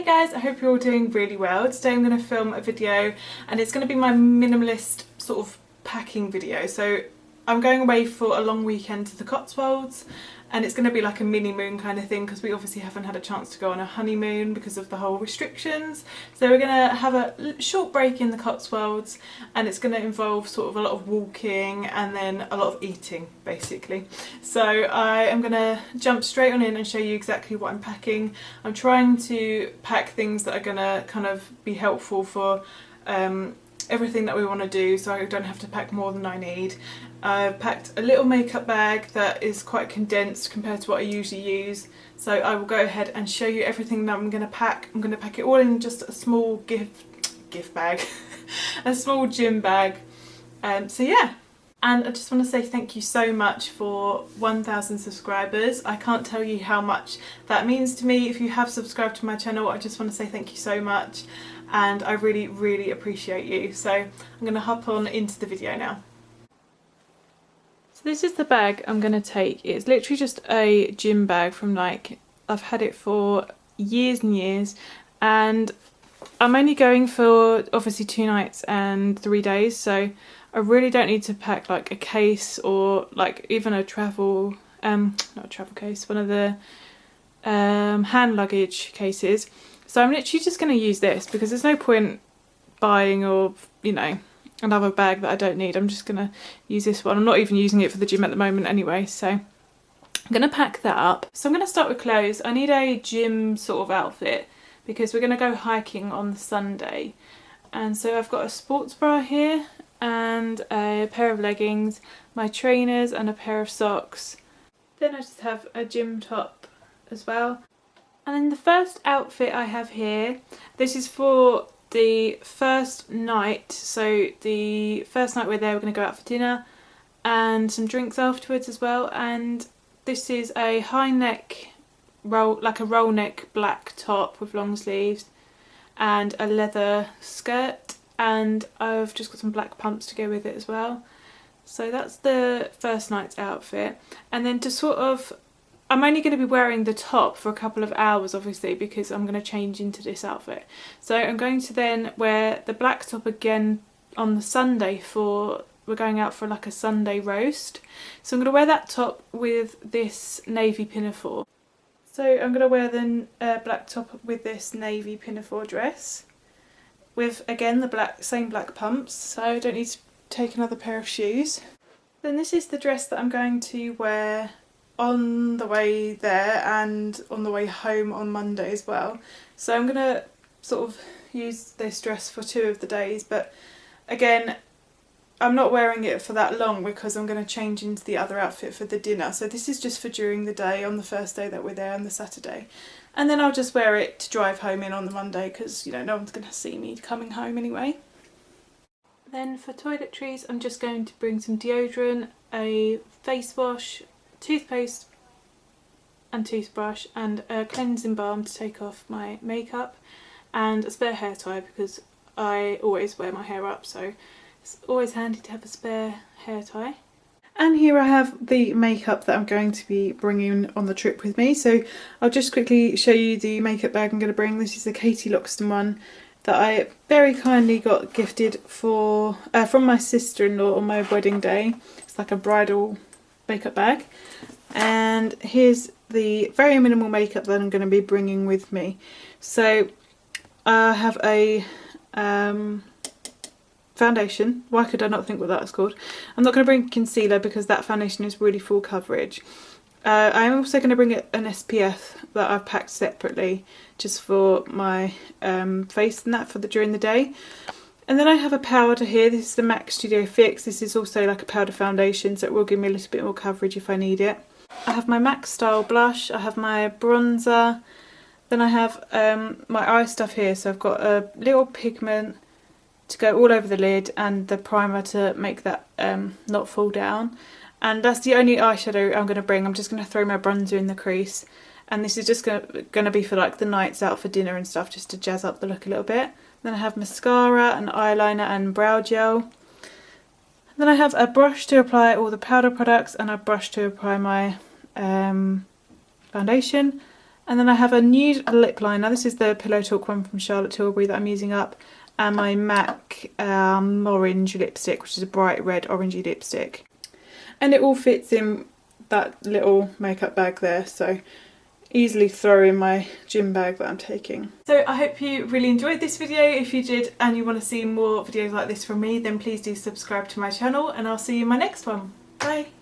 guys, I hope you're all doing really well. Today I'm going to film a video and it's going to be my minimalist sort of packing video. So I'm going away for a long weekend to the Cotswolds and it's going to be like a mini moon kind of thing because we obviously haven't had a chance to go on a honeymoon because of the whole restrictions. So we're going to have a short break in the Cotswolds and it's going to involve sort of a lot of walking and then a lot of eating basically. So I am going to jump straight on in and show you exactly what I'm packing. I'm trying to pack things that are going to kind of be helpful for everything that we want to do, so I don't have to pack more than I need. I've packed a little makeup bag that is quite condensed compared to what I usually use, so I will go ahead and show you everything that I'm going to pack. I'm going to pack it all in just a small gift bag, a small gym bag. So yeah. And I just want to say thank you so much for 1,000 subscribers. I can't tell you how much that means to me. If you have subscribed to my channel, I just want to say thank you so much and I really appreciate you. So I'm going to hop on into the video now. So this is the bag I'm going to take. It's literally just a gym bag from Nike. I've had it for years and years and I'm only going for obviously 2 nights and 3 days, so I really don't need to pack like a case or like even a travel, not a travel case, one of the hand luggage cases. So I'm literally just going to use this because there's no point buying or, you know, another bag that I don't need. I'm just going to use this one. I'm not even using it for the gym at the moment anyway, so I'm going to pack that up. So I'm going to start with clothes. I need a gym sort of outfit because we're going to go hiking on the Sunday. And so I've got a sports bra here and a pair of leggings, my trainers and a pair of socks. Then I just have a gym top as well. And then the first outfit I have here, this is for the first night. So the first night we're there, we're going to go out for dinner and some drinks afterwards as well. And this is a high neck roll, like a roll neck black top with long sleeves and a leather skirt, and I've just got some black pumps to go with it as well. So that's the first night's outfit. And then to sort of, I'm only going to be wearing the top for a couple of hours obviously because I'm going to change into this outfit. So I'm going to then wear the black top again on the Sunday for, we're going out for like a Sunday roast. So I'm going to wear that top with this navy pinafore. So I'm going to wear the black top with this navy pinafore dress with again the same black pumps, so I don't need to take another pair of shoes. Then this is the dress that I'm going to wear on the way there and on the way home on Monday as well. So I'm going to sort of use this dress for 2 of the days, but again I'm not wearing it for that long because I'm going to change into the other outfit for the dinner. So this is just for during the day on the first day that we're there on the Saturday. And then I'll just wear it to drive home in on the Monday because, you know, no one's going to see me coming home anyway. Then for toiletries, I'm just going to bring some deodorant, a face wash, toothpaste and toothbrush and a cleansing balm to take off my makeup and a spare hair tie because I always wear my hair up, so it's always handy to have a spare hair tie. And here I have the makeup that I'm going to be bringing on the trip with me. So I'll just quickly show you the makeup bag I'm going to bring. This is the Katie Loxton one that I very kindly got gifted for from my sister-in-law on my wedding day. It's like a bridal makeup bag. And here's the very minimal makeup that I'm going to be bringing with me. So I have a foundation. Why could I not think what that's called? I'm not going to bring concealer because that foundation is really full coverage. I'm also going to bring an SPF that I've packed separately just for my face and that for during the day. And then I have a powder here. This is the MAC Studio Fix. This is also like a powder foundation, so it will give me a little bit more coverage if I need it. I have my MAC Style blush. I have my bronzer. Then I have my eye stuff here. So I've got a little pigment to go all over the lid and the primer to make that not fall down. And that's the only eyeshadow I'm going to bring. I'm just going to throw my bronzer in the crease. And this is just going to be for like the nights out for dinner and stuff, just to jazz up the look a little bit. Then I have mascara and eyeliner and brow gel. Then I have a brush to apply all the powder products and a brush to apply my foundation. And then I have a nude lip liner. This is the Pillow Talk one from Charlotte Tilbury that I'm using up. And my MAC orange lipstick, which is a bright red orangey lipstick. And it all fits in that little makeup bag there, so easily throw in my gym bag that I'm taking. So I hope you really enjoyed this video. If you did and you want to see more videos like this from me, then please do subscribe to my channel, and I'll see you in my next one. Bye!